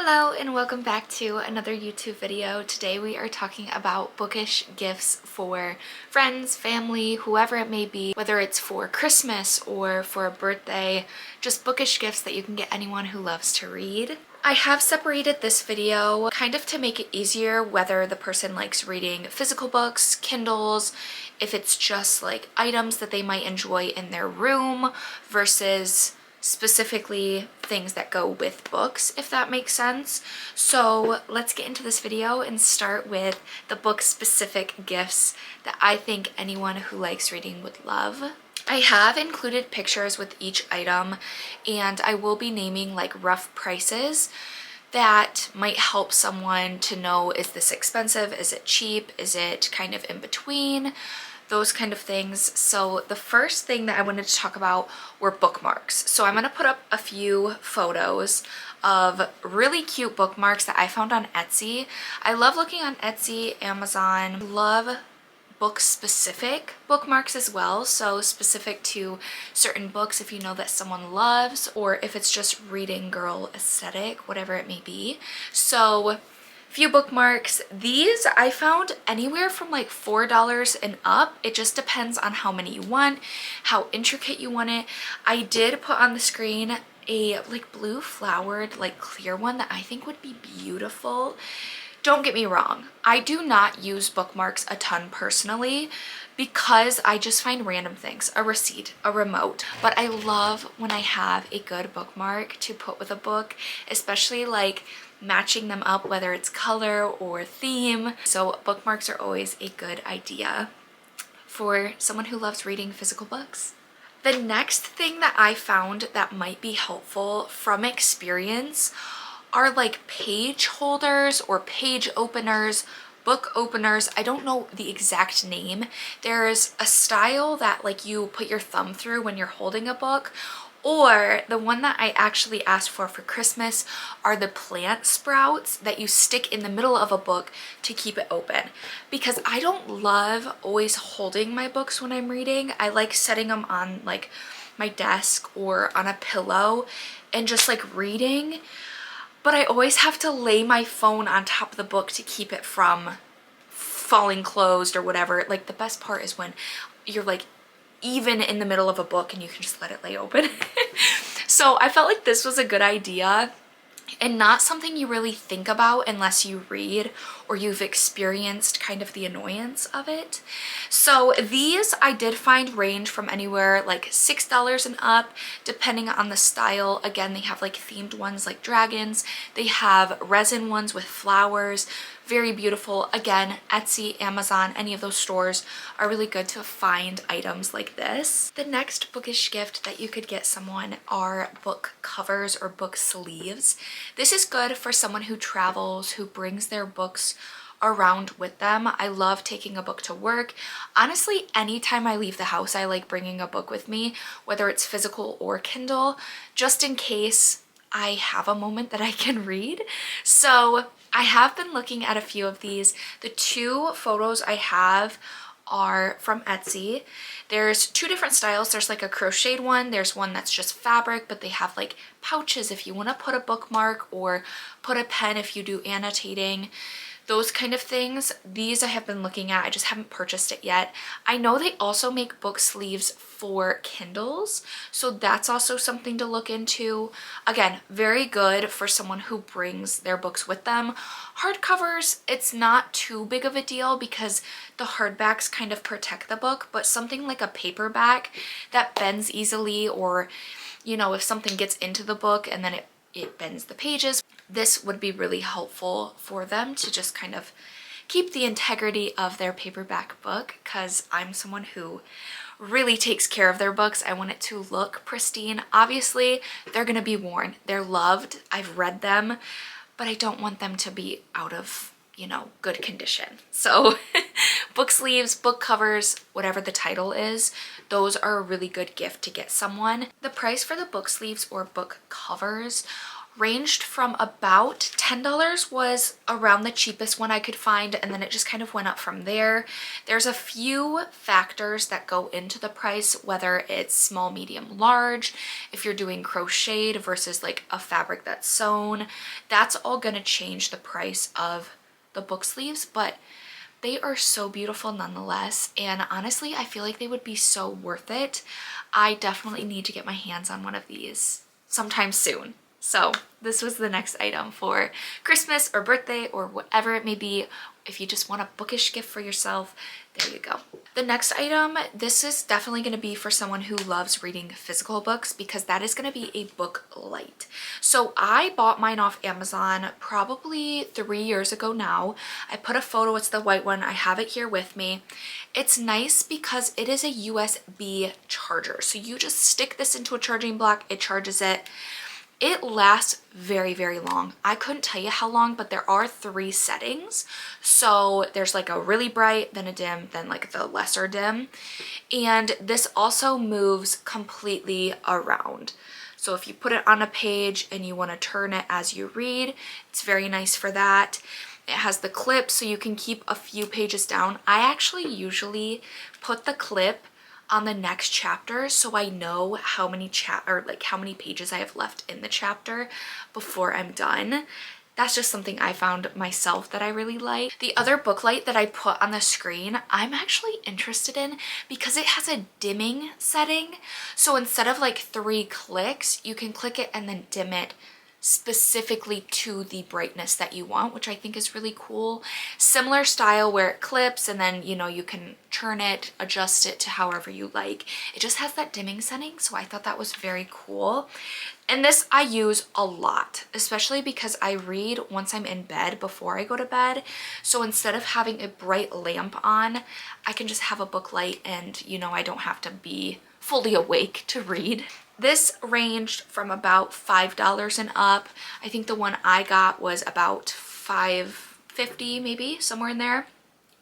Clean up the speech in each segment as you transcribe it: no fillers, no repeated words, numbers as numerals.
Hello and welcome back to another YouTube video. Today we are talking about bookish gifts for friends, family, whoever it may be, whether it's for Christmas or for a birthday, just bookish gifts that you can get anyone who loves to read. I have separated this video kind of to make it easier whether the person likes reading physical books, Kindles, if it's just like items that they might enjoy in their room versus specifically things that go with books, if that makes sense. So let's get into this video and start with the book specific gifts that I think anyone who likes reading would love. I have included pictures with each item and I will be naming like rough prices that might help someone to know, is this expensive, is it cheap, is it kind of in between, those kind of things. So the first thing that I wanted to talk about were bookmarks. So I'm going to put up a few photos of really cute bookmarks that I found on Etsy. I love looking on Etsy, Amazon, love book specific bookmarks as well, so specific to certain books if you know that someone loves, or if it's just reading girl aesthetic, whatever it may be. So few bookmarks. These I found anywhere from like $4 and up. It just depends on how many you want, how intricate you want it. I did put on the screen a like blue flowered like clear one that I think would be beautiful. Don't get me wrong, I do not use bookmarks a ton personally because I just find random things, a receipt, a remote, but I love when I have a good bookmark to put with a book, especially like matching them up, whether it's color or theme. So bookmarks are always a good idea for someone who loves reading physical books. The next thing that I found that might be helpful from experience are like page holders or page openers, book openers. I don't know the exact name. There's a style that like you put your thumb through when you're holding a book, or the one that I actually asked for Christmas are the plant sprouts that you stick in the middle of a book to keep it open, because I don't love always holding my books when I'm reading. I like setting them on like my desk or on a pillow and just like reading, but I always have to lay my phone on top of the book to keep it from falling closed or whatever. Like the best part is when you're like even in the middle of a book and you can just let it lay open. So I felt like this was a good idea and not something you really think about unless you read or you've experienced kind of the annoyance of it. So these I did find range from anywhere like $6 and up, depending on the style. Again, they have like themed ones like dragons. They have resin ones with flowers. Very beautiful. Again, Etsy, Amazon, any of those stores are really good to find items like this. The next bookish gift that you could get someone are book covers or book sleeves. This is good for someone who travels, who brings their books around with them. I love taking a book to work. Honestly, anytime I leave the house, I like bringing a book with me, whether it's physical or Kindle, just in case I have a moment that I can read. So I have been looking at a few of these. The two photos I have are from Etsy. There's two different styles. There's like a crocheted one. There's one that's just fabric, but they have like pouches if you want to put a bookmark or put a pen if you do annotating. Those kind of things. These I have been looking at. I just haven't purchased it yet. I know they also make book sleeves for Kindles, so that's also something to look into. Again, very good for someone who brings their books with them. Hardcovers, it's not too big of a deal because the hardbacks kind of protect the book, but something like a paperback that bends easily, or you know, if something gets into the book and then it bends the pages, this would be really helpful for them to just kind of keep the integrity of their paperback book, because I'm someone who really takes care of their books. I want it to look pristine. Obviously, they're going to be worn. They're loved. I've read them, but I don't want them to be out of, you know, good condition. So book sleeves, book covers, whatever the title is, those are a really good gift to get someone. The price for the book sleeves or book covers ranged from about $10 was around the cheapest one I could find, and then it just kind of went up from there. There's a few factors that go into the price, whether it's small, medium, large, if you're doing crocheted versus like a fabric that's sewn. That's all gonna change the price of the book sleeves, but they are so beautiful nonetheless, and honestly I feel like they would be so worth it. I definitely need to get my hands on one of these sometime soon. So this was the next item for Christmas or birthday or whatever it may be. If you just want a bookish gift for yourself, there you go. The next item, this is definitely going to be for someone who loves reading physical books, because that is going to be a book light. So I bought mine off Amazon probably 3 years ago now. I put a photo, it's the white one, I have it here with me. It's nice because it is a USB charger. So you just stick this into a charging block, it charges it. It lasts very, very long. I couldn't tell you how long, but there are 3 settings. So there's like a really bright, then a dim, then like the lesser dim. And this also moves completely around. So if you put it on a page and you want to turn it as you read, it's very nice for that. It has the clip so you can keep a few pages down. I actually usually put the clip on the next chapter so I know how many how many pages I have left in the chapter before I'm done. That's just something I found myself that I really like. The other book light that I put on the screen, I'm actually interested in because it has a dimming setting. So instead of like 3 clicks, you can click it and then dim it specifically to the brightness that you want, which I think is really cool. Similar style where it clips and then, you know, you can turn it, adjust it to however you like. It just has that dimming setting, so I thought that was very cool. And this I use a lot, especially because I read once I'm in bed before I go to bed. So instead of having a bright lamp on, I can just have a book light and, you know, I don't have to be fully awake to read. This ranged from about $5 and up. I think the one I got was about $5.50 maybe, somewhere in there.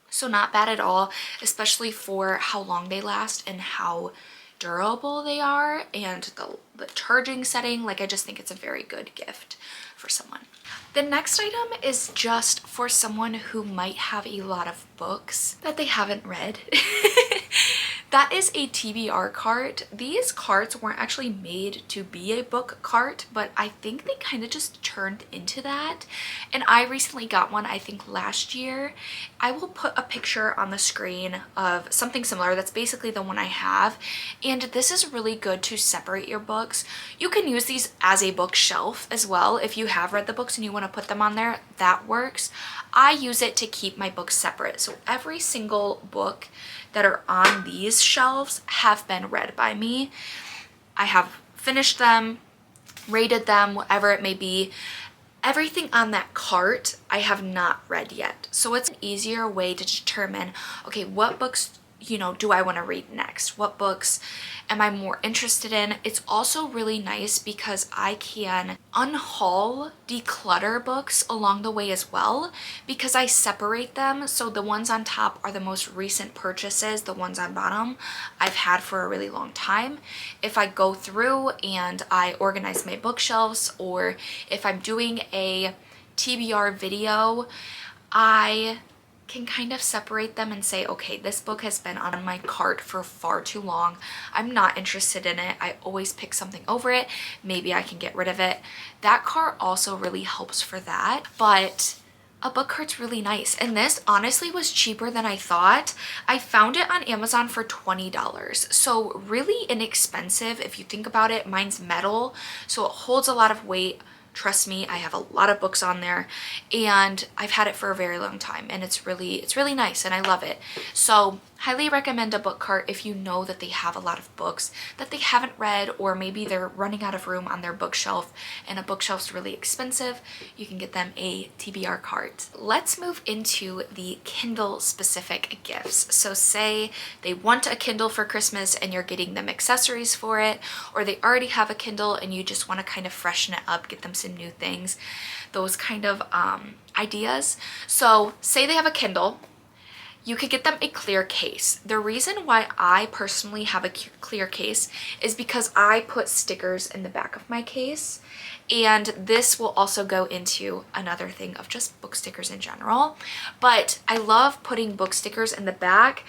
So not bad at all, especially for how long they last and how durable they are, and the charging setting. Like, I just think it's a very good gift for someone. The next item is just for someone who might have a lot of books that they haven't read. That is a TBR cart. These carts weren't actually made to be a book cart, but I think they kind of just turned into that. And I recently got one, I think last year. I will put a picture on the screen of something similar. That's basically the one I have. And this is really good to separate your books. You can use these as a bookshelf as well. If you have read the books and you want to put them on there, that works. I use it to keep my books separate. So every single book that are on these shelves have been read by me. I have finished them, rated them, whatever it may be. Everything on that cart I have not read yet. So it's an easier way to determine, okay, what books, you know, do I want to read next? What books am I more interested in? It's also really nice because I can unhaul, declutter books along the way as well, because I separate them. So the ones on top are the most recent purchases. The ones on bottom I've had for a really long time. If I go through and I organize my bookshelves, or if I'm doing a TBR video, I can kind of separate them and say, okay, this book has been on my cart for far too long. I'm not interested in it. I always pick something over it. Maybe I can get rid of it. That cart also really helps for that. But a book cart's really nice. And this honestly was cheaper than I thought. I found it on Amazon for $20. So really inexpensive if you think about it. Mine's metal, so it holds a lot of weight. Trust me, I have a lot of books on there, and I've had it for a very long time, and it's really nice and I love it. So highly recommend a book cart if you know that they have a lot of books that they haven't read, or maybe they're running out of room on their bookshelf and a bookshelf's really expensive. You can get them a TBR cart. Let's move into the Kindle specific gifts. So say they want a Kindle for Christmas and you're getting them accessories for it, or they already have a Kindle and you just want to kind of freshen it up, get them some new things, those kind of ideas. So say they have a Kindle. you could get them a clear case. The reason why I personally have a clear case is because I put stickers in the back of my case, and this will also go into another thing of just book stickers in general, but I love putting book stickers in the back.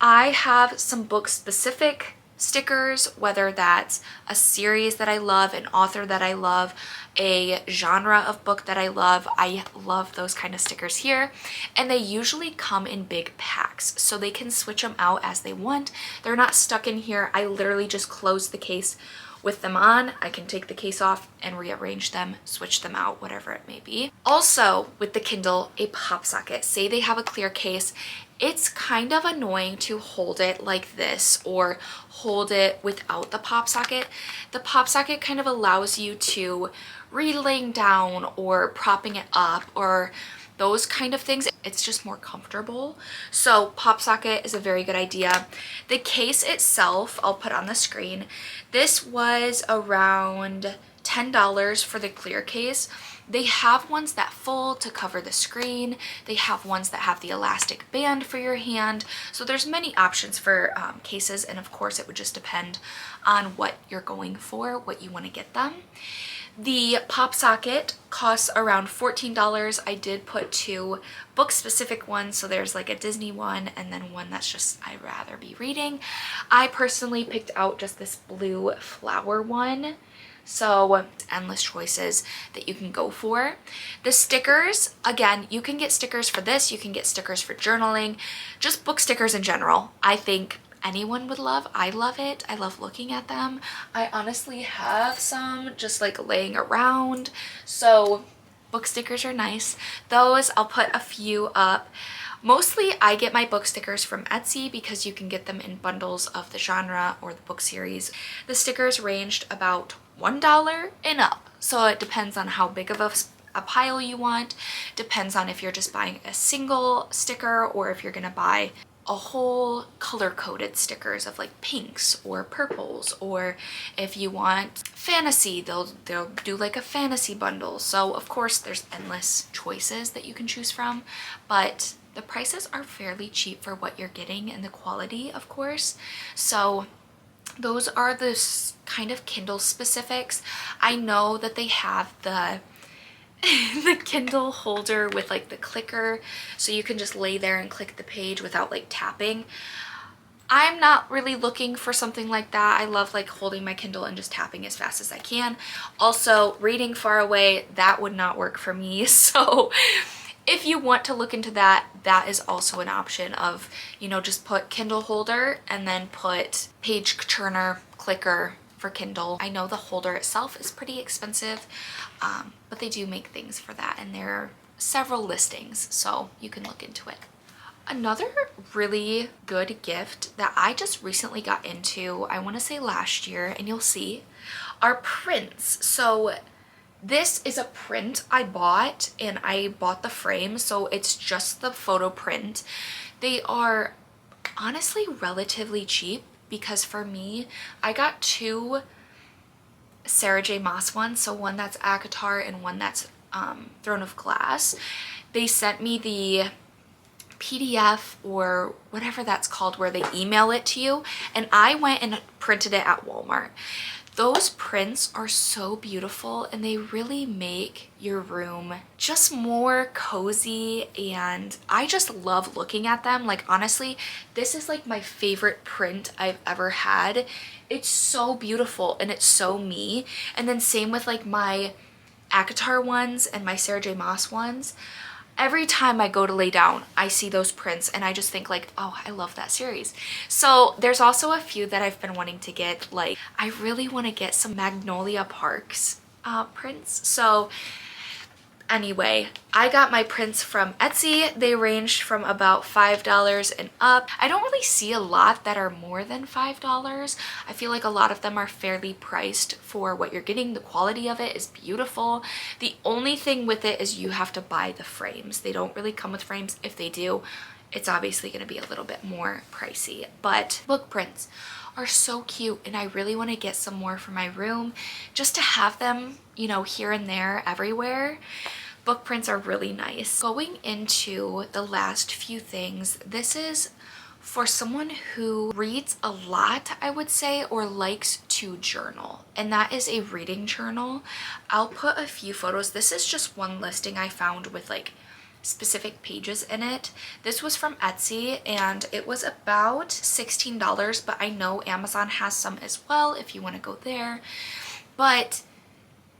I have some book specific stickers, whether that's a series that I love, an author that I love, a genre of book that I love. I love those kind of stickers here, and they usually come in big packs, so they can switch them out as they want. They're not stuck in here. I literally just close the case with them on. I can take the case off and rearrange them, switch them out, whatever it may be. Also, with the Kindle, a pop socket. Say they have a clear case, it's kind of annoying to hold it like this or hold it without the pop socket. The pop socket kind of allows you to read laying down or propping it up or those kind of things. It's just more comfortable. So pop socket is a very good idea. The case itself, I'll put on the screen. This was around $10 for the clear case. They have ones that fold to cover the screen. They have ones that have the elastic band for your hand. So there's many options for cases, and of course it would just depend on what you're going for, what you want to get them. The pop socket costs around $14. I did put 2 book specific ones, so there's like a Disney one and then one that's just I'd rather be reading. I personally picked out just this blue flower one. So endless choices that you can go for. The stickers, again, you can get stickers for this, you can get stickers for journaling, just book stickers in general. I think anyone would love. I love it. I love looking at them. I honestly have some just like laying around. So book stickers are nice. Those, I'll put a few up. Mostly I get my book stickers from Etsy because you can get them in bundles of the genre or the book series. The stickers ranged about $1 and up. So it depends on how big of a pile you want. Depends on if you're just buying a single sticker or if you're gonna buy a whole color-coded stickers of like pinks or purples, or if you want fantasy, they'll do like a fantasy bundle. So of course there's endless choices that you can choose from, but the prices are fairly cheap for what you're getting and the quality, of course. So those are the kind of Kindle specifics. I know that they have the the Kindle holder with like the clicker, so you can just lay there and click the page without like tapping. I'm not really looking for something like that. I love like holding my Kindle and just tapping as fast as I can. Also, reading far away, that would not work for me. So if you want to look into that, that is also an option of, you know, just put Kindle holder and then put page turner clicker for Kindle. I know the holder itself is pretty expensive, but they do make things for that, and there are several listings, so you can look into it. Another really good gift that I just recently got into, I want to say last year, and you'll see, are prints. So this is a print I bought, and I bought the frame, so it's just the photo print. They are honestly relatively cheap because for me, I got 2 Sarah J Maas ones, so one that's ACOTAR and one that's Throne of Glass. They sent me the PDF or whatever that's called where they email it to you, and I went and printed it at Walmart. Those prints are so beautiful, and they really make your room just more cozy, and I just love looking at them. Like honestly, this is like my favorite print I've ever had. It's so beautiful and it's so me. And then same with like my ACOTAR ones and my Sarah J Maas ones. Every time I go to lay down, I see those prints and I just think like, oh, I love that series. So there's also a few that I've been wanting to get. Like I really want to get some Magnolia Parks prints. So anyway, I got my prints from Etsy. They ranged from about $5 and up. I don't really see a lot that are more than $5. I feel like a lot of them are fairly priced for what you're getting. The quality of it is beautiful. The only thing with it is you have to buy the frames. They don't really come with frames. If they do, it's obviously going to be a little bit more pricey. But book prints are so cute, and I really want to get some more for my room just to have them, you know, here and there everywhere. book prints are really nice. Going into the last few things, this is for someone who reads a lot, I would say, or likes to journal, and that is a reading journal. I'll put a few photos. This is just one listing I found with like specific pages in it. This was from Etsy and it was about $16, but I know Amazon has some as well if you want to go there. But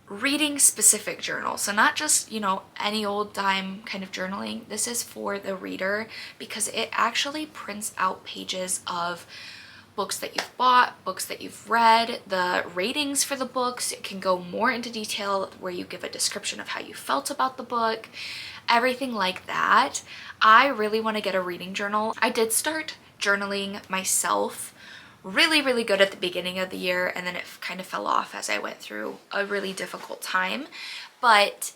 reading specific journals, so not just, you know, any old dime kind of journaling. This is for the reader because it actually prints out pages of books that you've bought, books that you've read, the ratings for the books. It can go more into detail where you give a description of how you felt about the book, everything like that. I really want to get a reading journal. I did start journaling myself really good at the beginning of the year, and then it kind of fell off as I went through a really difficult time, but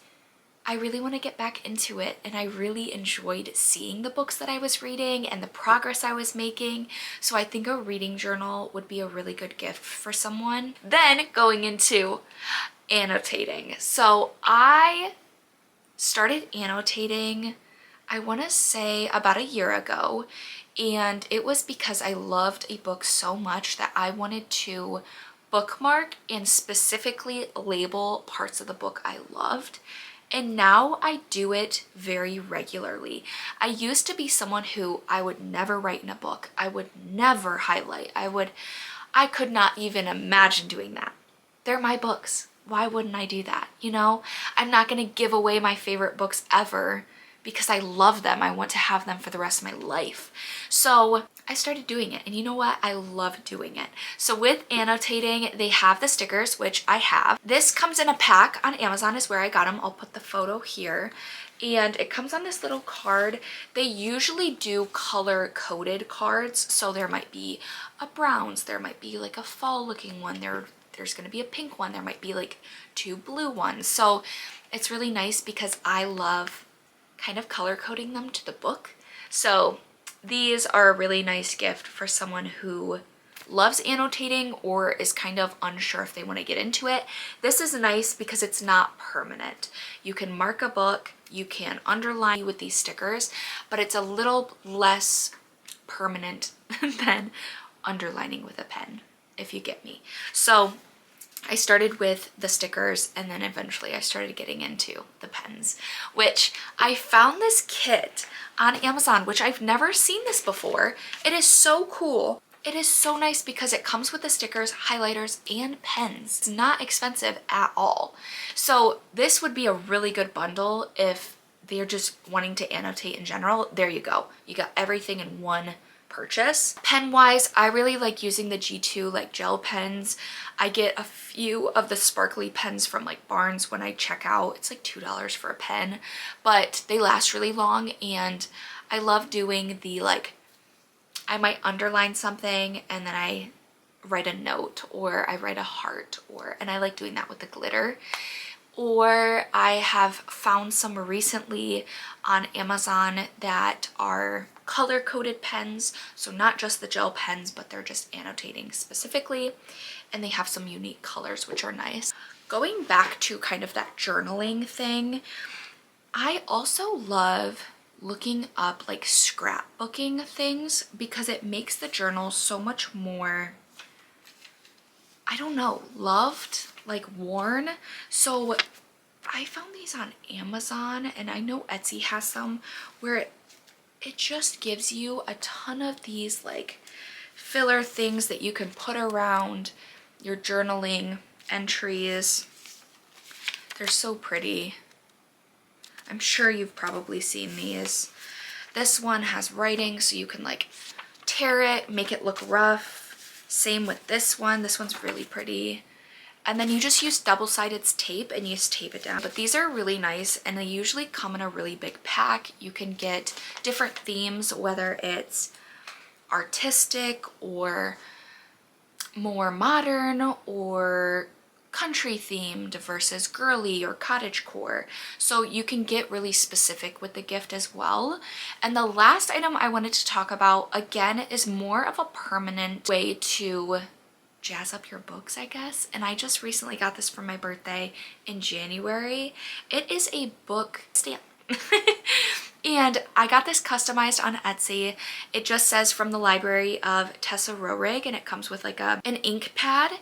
I really want to get back into it, and I really enjoyed seeing the books that I was reading and the progress I was making. So I think a reading journal would be a really good gift for someone. Then going into annotating. So I started annotating, I want to say about a year ago, and it was because I loved a book so much that I wanted to bookmark and specifically label parts of the book I loved. And now I do it very regularly. I used to be someone who I would never write in a book. I would never highlight. I could not even imagine doing that. They're my books. Why wouldn't I do that? You know, I'm not going to give away my favorite books ever because I love them. I want to have them for the rest of my life. So I started doing it, and you know what? I love doing it. So with annotating, they have the stickers, which I have. This comes in a pack on Amazon is where I got them. I'll put the photo here. And it comes on this little card. They usually do color coded cards. So there might be a browns, there might be like a fall looking one, there's going to be a pink one, there might be like 2 blue ones. So it's really nice because I love kind of color coding them to the book. So these are a really nice gift for someone who loves annotating or is kind of unsure if they want to get into it. This is nice because it's not permanent. You can mark a book, you can underline with these stickers, but it's a little less permanent than underlining with a pen, if you get me. So I started with the stickers, and then eventually I started getting into the pens, which I found this kit on Amazon, which I've never seen this before. It is so cool. It is so nice because it comes with the stickers, highlighters, and pens. It's not expensive at all. So this would be a really good bundle if they're just wanting to annotate in general. There you go. You got everything in one purchase. Pen wise, I really like using the G2 like gel pens. I get a few of the sparkly pens from like Barnes when I check out. It's like $2 for a pen, but they last really long, and I love doing the like, I might underline something and then I write a note or I write a heart, and I like doing that with the glitter. Or I have found some recently on Amazon that are color-coded pens, so not just the gel pens, but they're just annotating specifically, and they have some unique colors, which are nice. Going back to kind of that journaling thing, I also love looking up like scrapbooking things because it makes the journal so much more, I don't know, loved, like worn. So I found these on Amazon, and I know Etsy has some where it just gives you a ton of these like filler things that you can put around your journaling entries. They're so pretty. I'm sure you've probably seen these. This one has writing, so you can like tear it, make it look rough. Same with this one. This one's really pretty. And then you just use double-sided tape and you just tape it down. But these are really nice, and they usually come in a really big pack. You can get different themes, whether it's artistic or more modern or country themed versus girly or cottagecore. So you can get really specific with the gift as well. And the last item I wanted to talk about, again, is more of a permanent way to jazz up your books, I guess. And I just recently got this for my birthday in January. It is a book stamp. And I got this customized on Etsy. It just says from the library of Tessa and it comes with like an ink pad.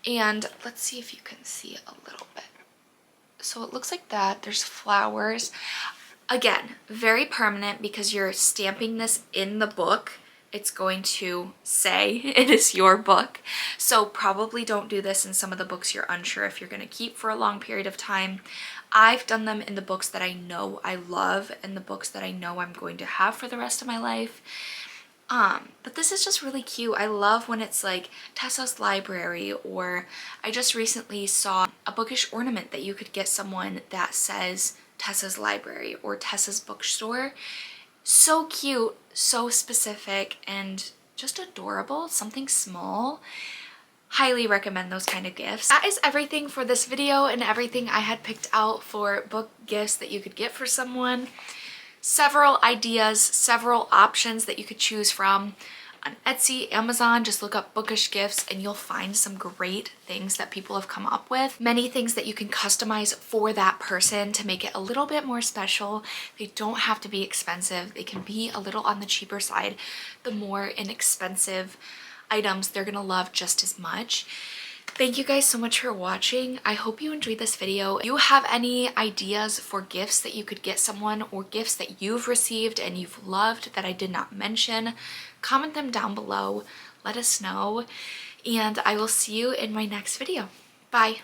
And let's see if you can see a little bit. So it looks like that. There's flowers. Again, very permanent because you're stamping this in the book. It's going to say it is your book. So probably don't do this in some of the books you're unsure if you're going to keep for a long period of time. I've done them in the books that I know I love and the books that I know I'm going to have for the rest of my life. But this is just really cute. I love when it's like Tessa's library, or I just recently saw a bookish ornament that you could get someone that says Tessa's library or Tessa's bookstore. So cute, so specific, and just adorable. Something small. Highly recommend those kind of gifts. That is everything for this video and everything I had picked out for book gifts that you could get for someone. Several ideas, several options that you could choose from on Etsy, Amazon. Just look up bookish gifts and you'll find some great things that people have come up with. Many things that you can customize for that person to make it a little bit more special. They don't have to be expensive. They can be a little on the cheaper side. The more inexpensive items they're gonna love just as much. Thank you guys so much for watching. I hope you enjoyed this video. If you have any ideas for gifts that you could get someone, or gifts that you've received and you've loved that I did not mention, comment them down below. Let us know, and I will see you in my next video. Bye.